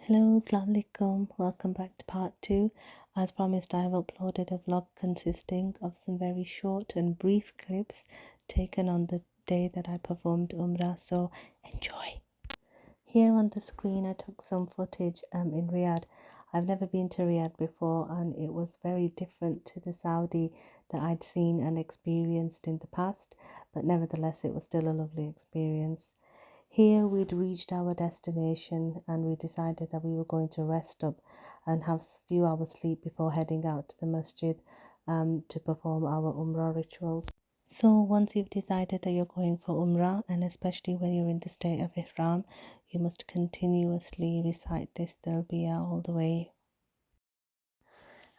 Hello, Assalamu alaikum. Welcome back to part 2. As promised, I have uploaded a vlog consisting of some very short and brief clips taken on the day that I performed Umrah, so enjoy. Here on the screen, I took some footage in Riyadh. I've never been to Riyadh before, and it was very different to the Saudi that I'd seen and experienced in the past, but nevertheless, it was still a lovely experience. Here we'd reached our destination and we decided that we were going to rest up and have a few hours sleep before heading out to the masjid to perform our Umrah rituals. So once you've decided that you're going for Umrah, and especially when you're in the state of Ihram, you must continuously recite this Talbiyah all the way.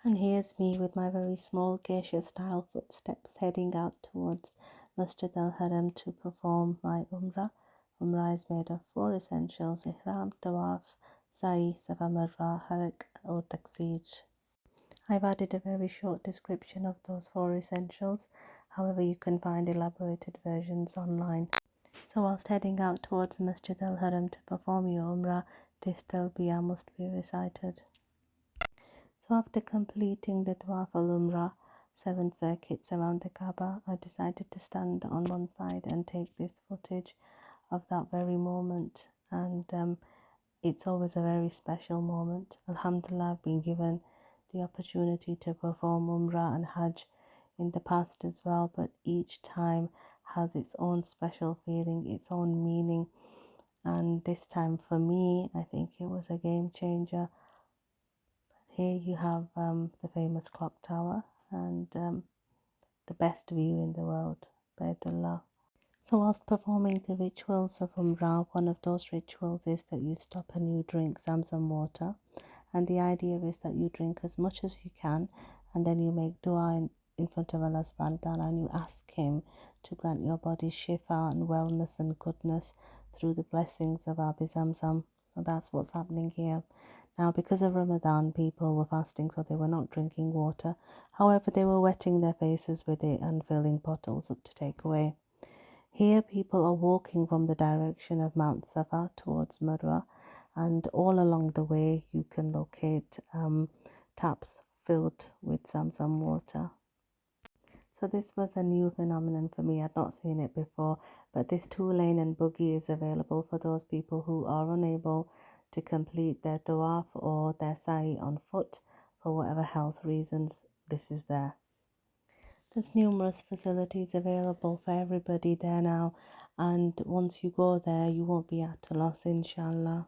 And here's me with my very small geisha style footsteps heading out towards Masjid al-Haram to perform my Umrah. Umrah is made of 4 essentials: Ihram, Tawaf, Sa'i, Safa Marwa, Harak or Taksir. I've added a very short description of those 4 essentials, however you can find elaborated versions online. So whilst heading out towards Masjid al-Haram to perform your Umrah, this Talbiyah must be recited. So after completing the Tawaf al-Umrah, 7 circuits around the Kaaba, I decided to stand on one side and take this footage of that very moment. And it's always a very special moment. Alhamdulillah, I've been given the opportunity to perform Umrah and Hajj in the past as well, but each time has its own special feeling, its own meaning. And this time for me, I think it was a game changer. Here you have the famous clock tower and the best view in the world, Baitullah. So whilst performing the rituals of Umrah, one of those rituals is that you stop and you drink Zamzam water. And the idea is that you drink as much as you can and then you make dua in front of Allah subhanahu wa ta'ala and you ask Him to grant your body shifa and wellness and goodness through the blessings of Abi Zamzam. So that's what's happening here. Now, because of Ramadan, people were fasting, so they were not drinking water. However, they were wetting their faces with it and filling bottles up to take away. Here, people are walking from the direction of Mount Safa towards Marwa, and all along the way, you can locate taps filled with Zamzam water. So this was a new phenomenon for me. I'd not seen it before, but this 2-lane and buggy is available for those people who are unable to complete their tawaf or their sa'i on foot for whatever health reasons. This is there. There's numerous facilities available for everybody there now, and once you go there, you won't be at a loss, inshallah.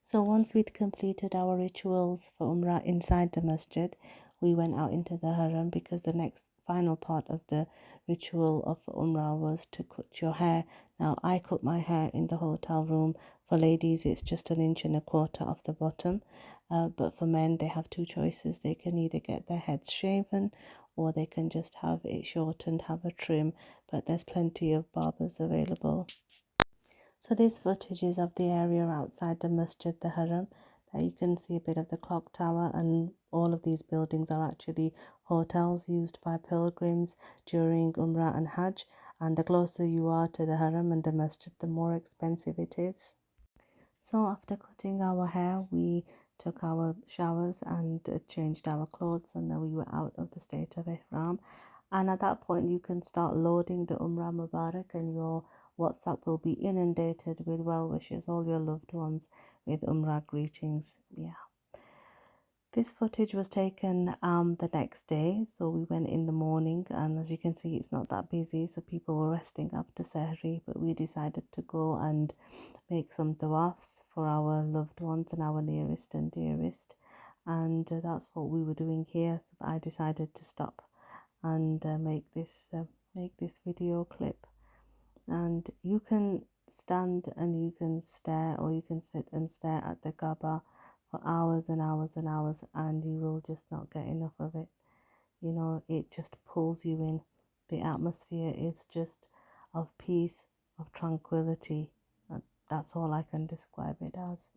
So once we'd completed our rituals for Umrah inside the masjid, we went out into the haram because the next final part of the ritual of Umrah was to cut your hair. Now, I cut my hair in the hotel room. For ladies, it's just 1.25 inches off the bottom. But for men, they have 2 choices. They can either get their heads shaven or they can just have it shortened, have a trim. But there's plenty of barbers available. So this footage is of the area outside the Masjid, the Haram. There you can see a bit of the clock tower, and all of these buildings are actually hotels used by pilgrims during Umrah and Hajj. And the closer you are to the Haram and the Masjid, the more expensive it is. So after cutting our hair, we took our showers and changed our clothes, and then we were out of the state of Ihram. And at that point, you can start loading the Umrah Mubarak, and your WhatsApp will be inundated with well wishes, all your loved ones with Umrah greetings. Yeah. This footage was taken the next day, so we went in the morning, and as you can see, it's not that busy, so people were resting after Sahri, but we decided to go and make some tawafs for our loved ones and our nearest and dearest, and that's what we were doing here. So I decided to stop and make this video clip. And you can stand and you can stare, or you can sit and stare at the Kaaba for hours and hours and hours, and you will just not get enough of it. You know, it just pulls you in. The atmosphere is just of peace, of tranquility. That's all I can describe it as.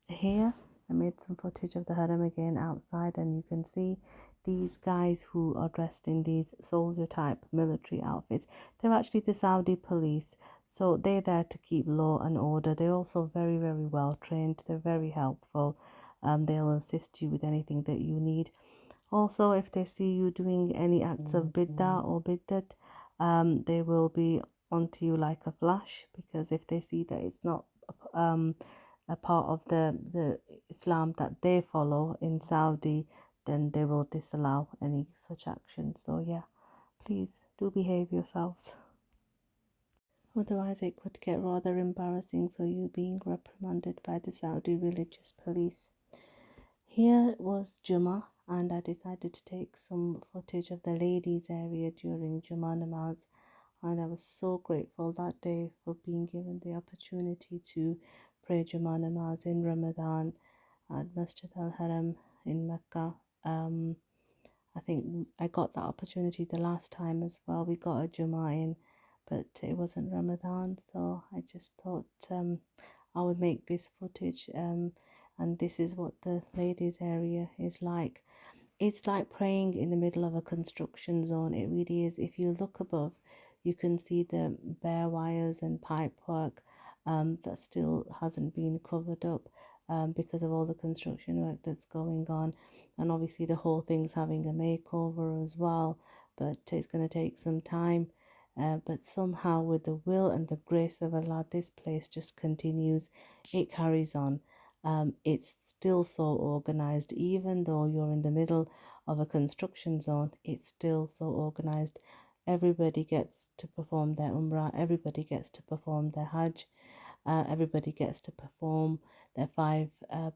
Here I made some footage of the haram again outside, and you can see these guys who are dressed in these soldier type military outfits. They're actually the Saudi police. So they're there to keep law and order. They're also very, very well trained. They're very helpful. They'll assist you with anything that you need. Also, if they see you doing any acts of bid'ah or biddat, they will be onto you like a flash, because if they see that it's not a part of the Islam that they follow in Saudi, then they will disallow any such action. So yeah, please do behave yourselves. Otherwise, it could get rather embarrassing for you being reprimanded by the Saudi religious police. Here was Jummah, and I decided to take some footage of the ladies' area during Jummah namaz, and I was so grateful that day for being given the opportunity to pray Jummah namaz in Ramadan at Masjid al-Haram in Makkah. I think I got that opportunity the last time as well. We got a Jummah in, but it wasn't Ramadan, so I just thought I would make this footage. And this is what the ladies' area is like. It's like praying in the middle of a construction zone. It really is. If you look above, you can see the bare wires and pipe work that still hasn't been covered up because of all the construction work that's going on. And obviously, the whole thing's having a makeover as well, but it's going to take some time. But somehow, with the will and the grace of Allah, this place just continues. It carries on. It's still so organized, even though you're in the middle of a construction zone. It's still so organized. Everybody gets to perform their Umrah, everybody gets to perform their Hajj, everybody gets to perform their five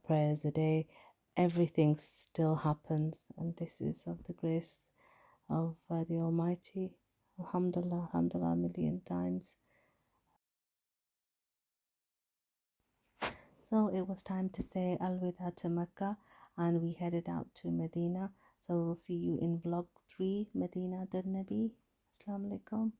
prayers a day. Everything still happens, and this is of the grace of the Almighty. Alhamdulillah, alhamdulillah, a million times. So it was time to say Alwida to Mecca, and we headed out to Medina. So we'll see you in vlog 3, Medina Dar Nabi. Assalamu alaikum.